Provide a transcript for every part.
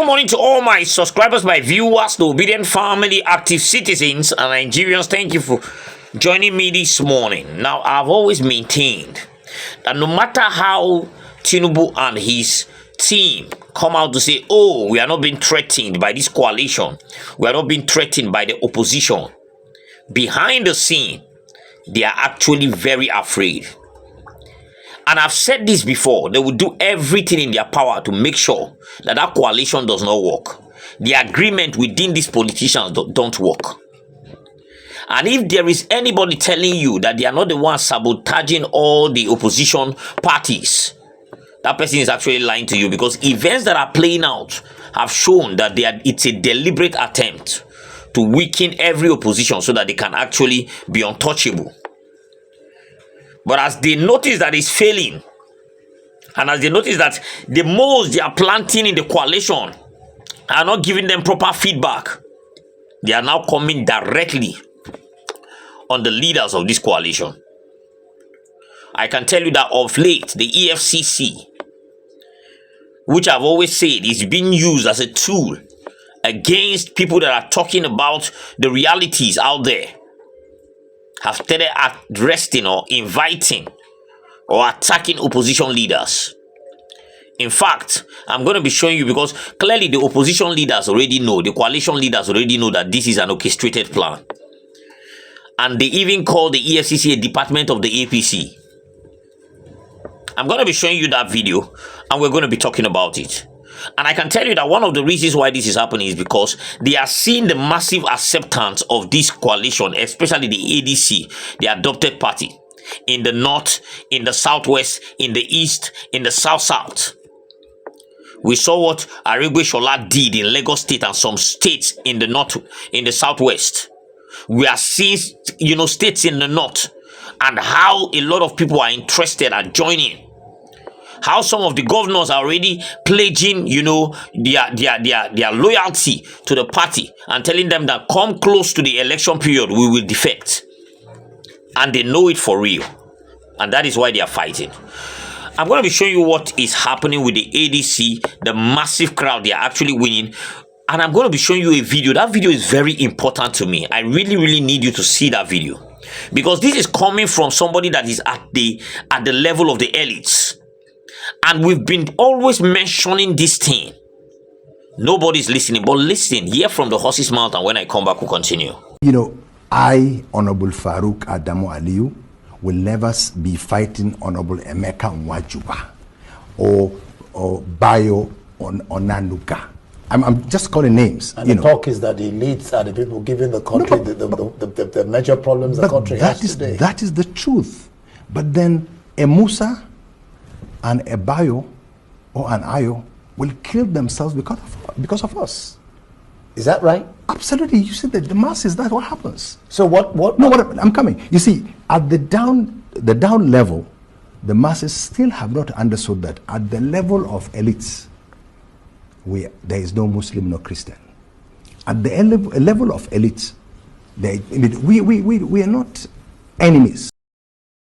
good morning to all my subscribers, my viewers, the obedient family, active citizens, and Nigerians. Thank you for joining me this morning. Now, I've always maintained that no matter how Tinubu and his team come out to say, oh, we are not being threatened by this coalition, we are not being threatened by the opposition, behind the scene, they are actually very afraid. And I've said this before, they will do everything in their power to make sure that that coalition does not work. The agreement within these politicians don't work. And if there is anybody telling you that they are not the ones sabotaging all the opposition parties, that person is actually lying to you, because events that are playing out have shown that it's a deliberate attempt to weaken every opposition so that they can actually be untouchable. But as they notice that it's failing, and as they notice that the moles they are planting in the coalition are not giving them proper feedback, they are now coming directly on the leaders of this coalition. I can tell you that of late, the EFCC, which I've always said is being used as a tool against people that are talking about the realities out there, have started addressing or inviting or attacking opposition leaders. In fact, I'm going to be showing you, because clearly the opposition leaders already know, the coalition leaders already know that this is an orchestrated plan. And they even call the EFCC a department of the APC. I'm going to be showing you that video, and we're going to be talking about it. And I can tell you that one of the reasons why this is happening is because they are seeing the massive acceptance of this coalition, especially the ADC, the adopted party, in the north, in the southwest, in the east, in the south-south. We saw what Aregbe Shola did in Lagos State and some states in the north, in the southwest. We are seeing, states in the north, and how a lot of people are interested at joining. How some of the governors are already pledging, their loyalty to the party and telling them that come close to the election period, we will defect. And they know it for real. And that is why they are fighting. I'm going to be showing you what is happening with the ADC, the massive crowd they are actually winning. And I'm going to be showing you a video. That video is very important to me. I really, really need you to see that video, because this is coming from somebody that is at the level of the elites. And we've been always mentioning this thing. Nobody's listening, but listen, hear from the horse's mouth, and when I come back, we'll continue. I, Honorable Farouk Adamu Aliyu, will never be fighting Honorable Emeka Nwajuba or Bayo Onanuga. I'm just calling names. And the talk is that the elites are the people giving the country the major problems the country has today. That is the truth. But then a Musa and a Bayo or an Ayo will kill themselves because of us. Is that right? Absolutely. You see that the masses, that's what happens. So what? No, I'm coming. You see, at the down level, the masses still have not understood that at the level of elites, there is no Muslim nor Christian. At the level of elites, we are not enemies.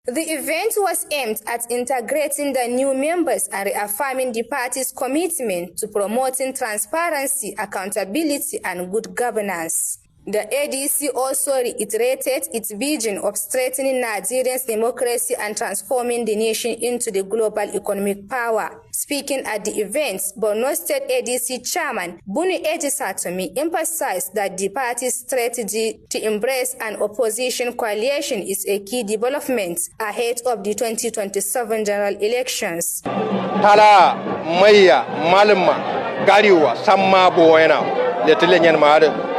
The event was aimed at integrating the new members and reaffirming the party's commitment to promoting transparency, accountability, and good governance. The ADC also reiterated its vision of strengthening Nigeria's democracy and transforming the nation into the global economic power. Speaking at the event, Borno State ADC Chairman Bunu Eji Satomi emphasized that the party's strategy to embrace an opposition coalition is a key development ahead of the 2027 general elections. Tala Maya Malma Gariwa Samma Boena Letelian Mad.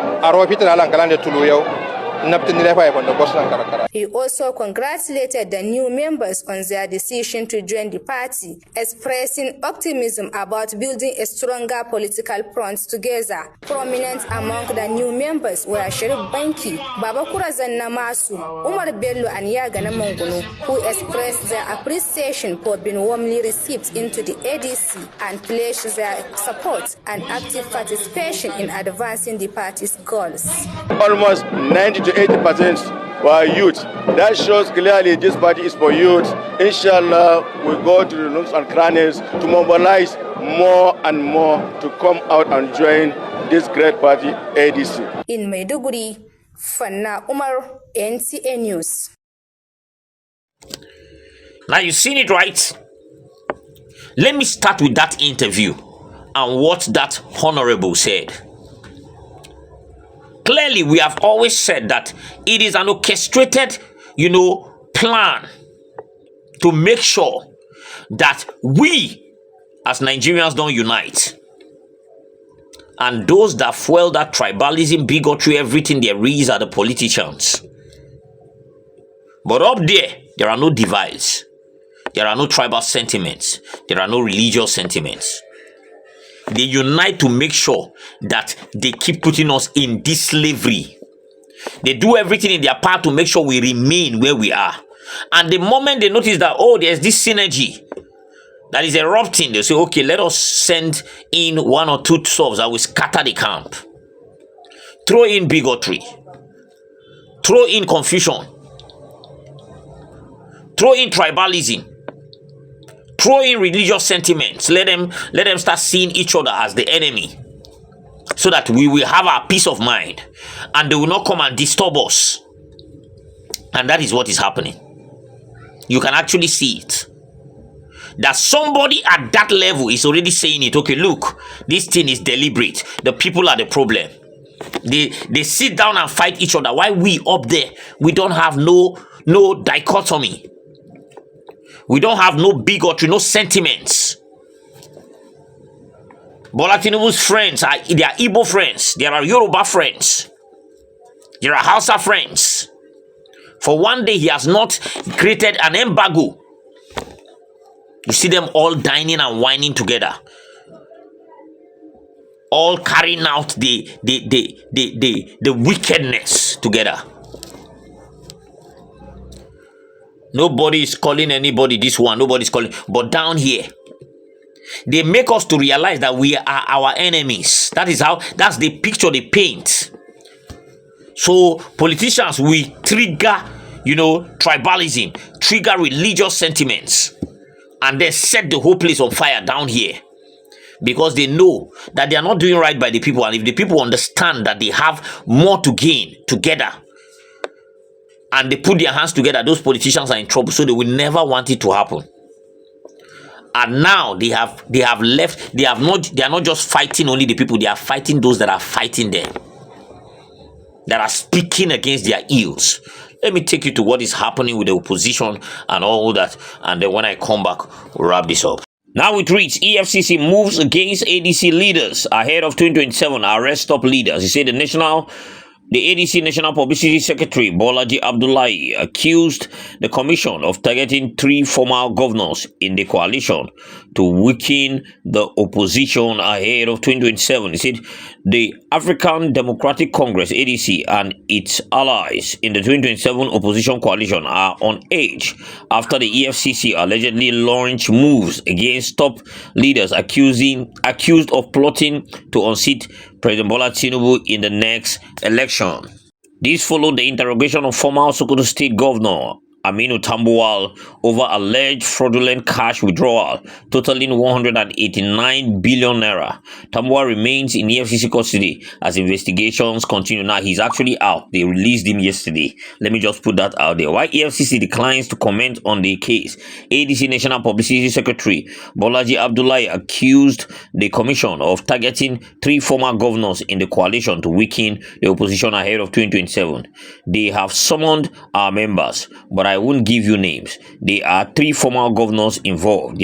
He also congratulated the new members on their decision to join the party, expressing optimism about building a stronger political front together. Prominent among the new members were Sherif Banki, Babakura Zannamasu, Umar Bello, and Yagana Mongunu, who expressed their appreciation for being warmly received into the ADC and pledged their support and active participation in advancing the party's goals. Almost 90 to 80% were youth. That shows clearly this party is for youth. Inshallah, we go to the nooks and crannies to mobilize more and more to come out and join this great party, ADC. In Maiduguri, Fanna Umar, NTA News. Now you've seen it, right? Let me start with that interview and what that honorable said. Clearly, we have always said that it is an orchestrated, plan to make sure that we as Nigerians don't unite. And those that fuel that tribalism, bigotry, everything there is are the politicians. But up there are no divides. There are no tribal sentiments. There are no religious sentiments. They unite to make sure that they keep putting us in this slavery. They do everything in their part to make sure we remain where we are. And the moment they notice that, there's this synergy that is erupting, they say, okay, let us send in one or two subs that will scatter the camp. Throw in bigotry. Throw in confusion. Throw in tribalism. Throw in religious sentiments. Let them start seeing each other as the enemy, so that we will have our peace of mind and they will not come and disturb us. And that is what is happening. You can actually see it. That somebody at that level is already saying it. Okay, look, this thing is deliberate. The people are the problem. They sit down and fight each other. While we up there, we don't have no dichotomy. We don't have no bigotry, no sentiments. Bola Tinubu's friends are Igbo friends. There are Yoruba friends. There are Hausa friends. For one day, he has not created an embargo. You see them all dining and whining together. All carrying out the wickedness together. Nobody is calling anybody this one. Nobody's calling. But down here, they make us to realize that we are our enemies. That's the picture they paint. So politicians will trigger, tribalism, trigger religious sentiments, and they set the whole place on fire down here. Because they know that they are not doing right by the people. And if the people understand that they have more to gain together, and they put their hands together, those politicians are in trouble. So they will never want it to happen. And now they have left. They are not just fighting only the people. They are fighting those that are fighting them, that are speaking against their ills. Let me take you to what is happening with the opposition and all that. And then when I come back, we'll wrap this up. Now it reads, EFCC moves against ADC leaders ahead of 2027 arrest top leaders. He said the ADC National Publicity Secretary Bolaji Abdullahi accused the commission of targeting 3 former governors in the coalition to weaken the opposition ahead of 2027. He said the African Democratic Congress ADC and its allies in the 2027 opposition coalition are on edge after the EFCC allegedly launched moves against top leaders accused of plotting to unseat President Bola Tinubu in the next election. This followed the interrogation of former Sokoto State Governor Aminu Tambuwal over alleged fraudulent cash withdrawal totaling 189 billion naira. Tambuwal remains in EFCC custody as investigations continue. Now he's actually out. They released him yesterday. Let me just put that out there. Why EFCC declines to comment on the case, ADC National Publicity Secretary Bolaji Abdullahi accused the commission of targeting 3 former governors in the coalition to weaken the opposition ahead of 2027. They have summoned our members, but I won't give you names. There are 3 former governors involved.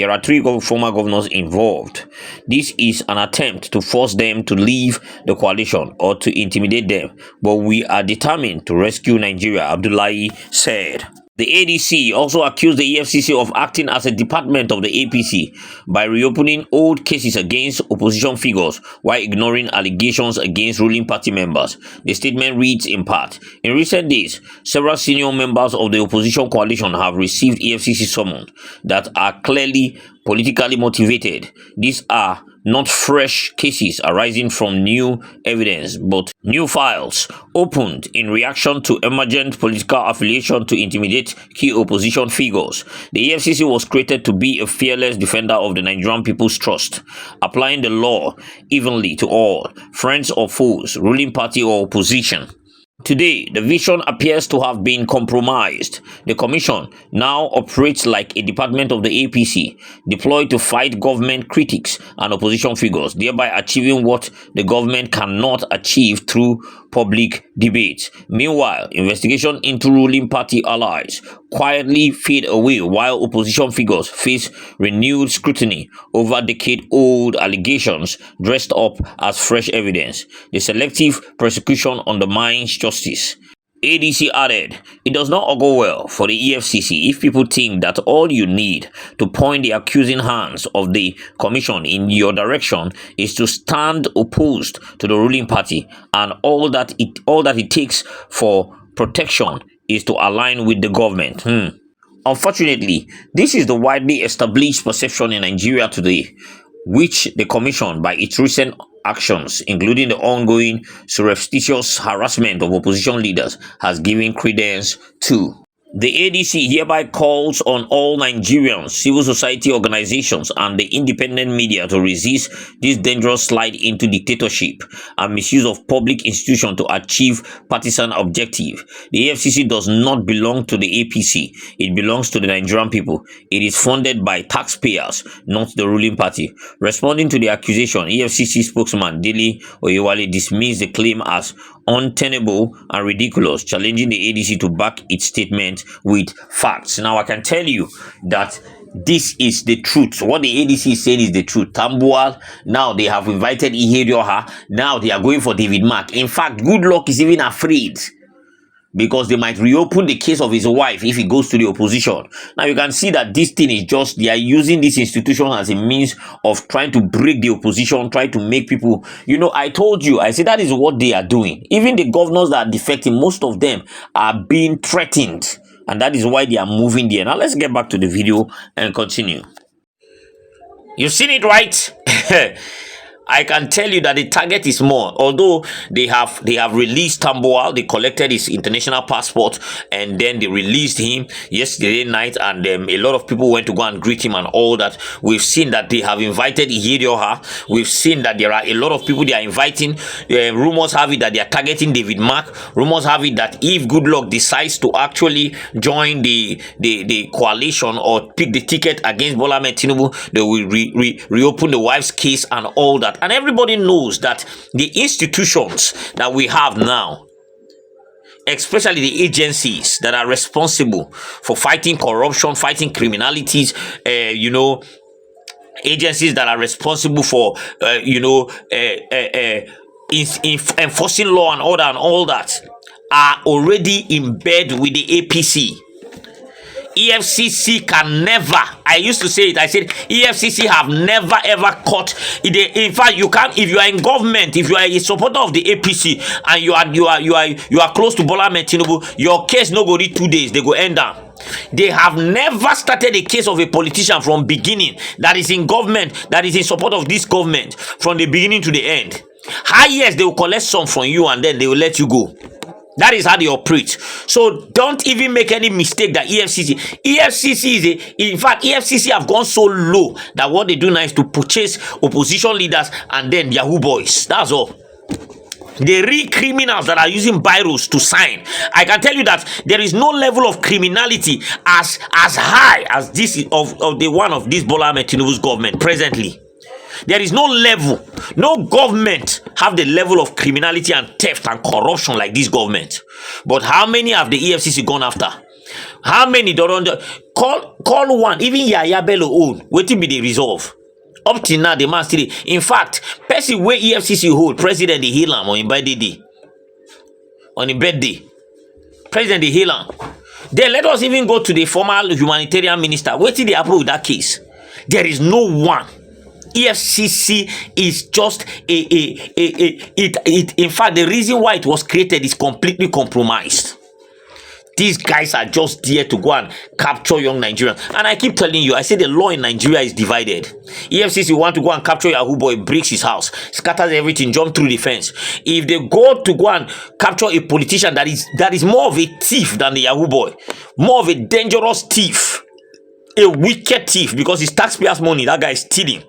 Former governors involved. This is an attempt to force them to leave the coalition or to intimidate them. But we are determined to rescue Nigeria, Abdullahi said. The ADC also accused the EFCC of acting as a department of the APC by reopening old cases against opposition figures while ignoring allegations against ruling party members. The statement reads in part, in recent days, several senior members of the opposition coalition have received EFCC summons that are clearly politically motivated. These are not fresh cases arising from new evidence, but new files opened in reaction to emergent political affiliation to intimidate key opposition figures. The EFCC was created to be a fearless defender of the Nigerian people's trust, applying the law evenly to all, friends or foes, ruling party or opposition. Today, the vision appears to have been compromised. The Commission now operates like a department of the APC, deployed to fight government critics and opposition figures, thereby achieving what the government cannot achieve through public debate. Meanwhile, investigation into ruling party allies quietly fade away while opposition figures face renewed scrutiny over decade-old allegations dressed up as fresh evidence. The selective prosecution undermines justice. ADC added, it does not augur well for the EFCC if people think that all you need to point the accusing hands of the commission in your direction is to stand opposed to the ruling party, and all that it takes for protection is to align with the government. Unfortunately, this is the widely established perception in Nigeria today, which the Commission, by its recent actions, including the ongoing surreptitious harassment of opposition leaders, has given credence to. The ADC hereby calls on all Nigerians, civil society organizations, and the independent media to resist this dangerous slide into dictatorship and misuse of public institutions to achieve partisan objective. The EFCC does not belong to the APC. It belongs to the Nigerian people. It is funded by taxpayers, not the ruling party. Responding to the accusation, EFCC spokesman Dele Oyewale dismissed the claim as untenable and ridiculous, challenging the ADC to back its statement with facts. Now, I can tell you that this is the truth. What the ADC is saying is the truth. Tambuwal, now they have invited Ihedioha. Now they are going for David Mark. In fact, Goodluck is even afraid because they might reopen the case of his wife if he goes to the opposition. Now you can see that this thing is just, they are using this institution as a means of trying to break the opposition, try to make people, I told you, I said that is what they are doing. Even the governors that are defecting, most of them are being threatened, and that is why they are moving there. Now let's get back to the video and continue. You've seen it, right? I can tell you that the target is more. Although they have released Tambuwal, they collected his international passport, and then they released him yesterday night, and a lot of people went to go and greet him and all that. We've seen that they have invited Ihedioha. We've seen that there are a lot of people they are inviting. Rumors have it that they are targeting David Mark. Rumors have it that if Goodluck decides to actually join the coalition or pick the ticket against Bola Ahmed Tinubu, they will reopen the wife's case and all that. And everybody knows that the institutions that we have now, especially the agencies that are responsible for fighting corruption, fighting criminalities, agencies that are responsible for, enforcing law and order and all that, are already in bed with the APC. EFCC can never, I used to say it, I said EFCC have never ever caught it. In fact, you can't, if you are in government, if you are a supporter of the APC and you are close to Bola Ahmed Tinubu, your case no go reach 2 days, they go end down. They have never started a case of a politician from beginning that is in government, that is in support of this government from the beginning to the end. Yes, they will collect some from you and then they will let you go. That is how they operate. So don't even make any mistake that EFCC have gone so low that what they do now is to purchase opposition leaders and then Yahoo boys. That's all. The real criminals that are using biros to sign. I can tell you that there is no level of criminality as high as this of the one of this Bola Ahmed Tinubu's government presently. There is no level, no government have the level of criminality and theft and corruption like this government. But how many have the EFCC gone after? How many don't call one? Even Yaya Bello own. Waiting be the resolve. Up till now, the man still. In fact, person where EFCC hold President the Hilam on his birthday. On his birthday, President the Hilam. Then let us even go to the former humanitarian minister. What did they happen with that case? There is no one. EFCC is just in fact, the reason why it was created is completely compromised. These guys are just there to go and capture young Nigerians. And I keep telling you, I say the law in Nigeria is divided. EFCC want to go and capture Yahoo boy, breaks his house, scatters everything, jump through the fence. If they go to go and capture a politician that is more of a thief than the Yahoo boy, more of a dangerous thief, a wicked thief, because it's taxpayers' money that guy is stealing,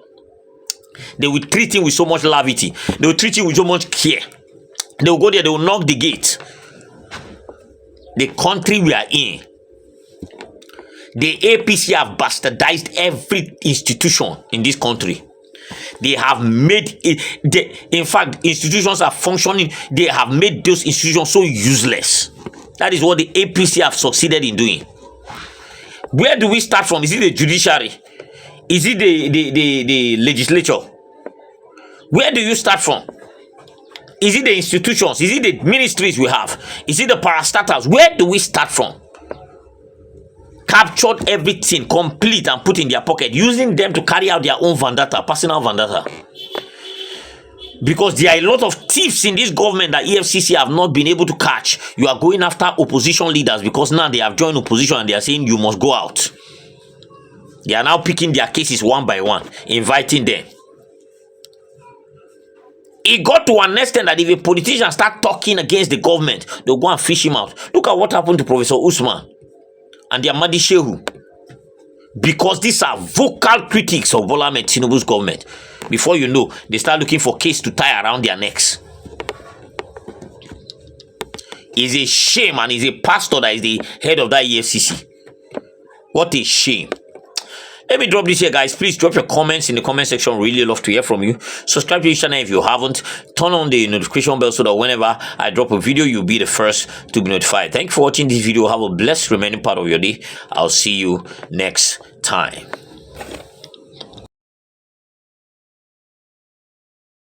they will treat him with so much levity. They will treat him with so much care. They will go there, they will knock the gate. The country we are in, the APC have bastardized every institution in this country. They have made it, in fact, institutions are functioning. They have made those institutions so useless. That is what the APC have succeeded in doing. Where do we start from? Is it the judiciary? Is it the legislature? Where do you start from? Is it the institutions? Is it the ministries we have? Is it the parastatals? Where do we start from? Captured everything complete and put in their pocket, using them to carry out their own vendetta, personal vendetta. Because there are a lot of thieves in this government that EFCC have not been able to catch. You are going after opposition leaders because now they have joined opposition and they are saying you must go out. They are now picking their cases one by one, inviting them. It got to an extent that if a politician start talking against the government, they'll go and fish him out. Look at what happened to Professor Usman and the Ahmadi Shehu. Because these are vocal critics of Bola Ahmed Tinubu's government. Before you know, they start looking for case to tie around their necks. It's a shame, and it's a pastor that is the head of that EFCC. What a shame. Let me drop this here, guys. Please drop your comments in the comment section. Really love to hear from you. Subscribe to this channel if you haven't. Turn on the notification bell so that whenever I drop a video, you'll be the first to be notified. Thank you for watching this video. Have a blessed remaining part of your day. I'll see you next time.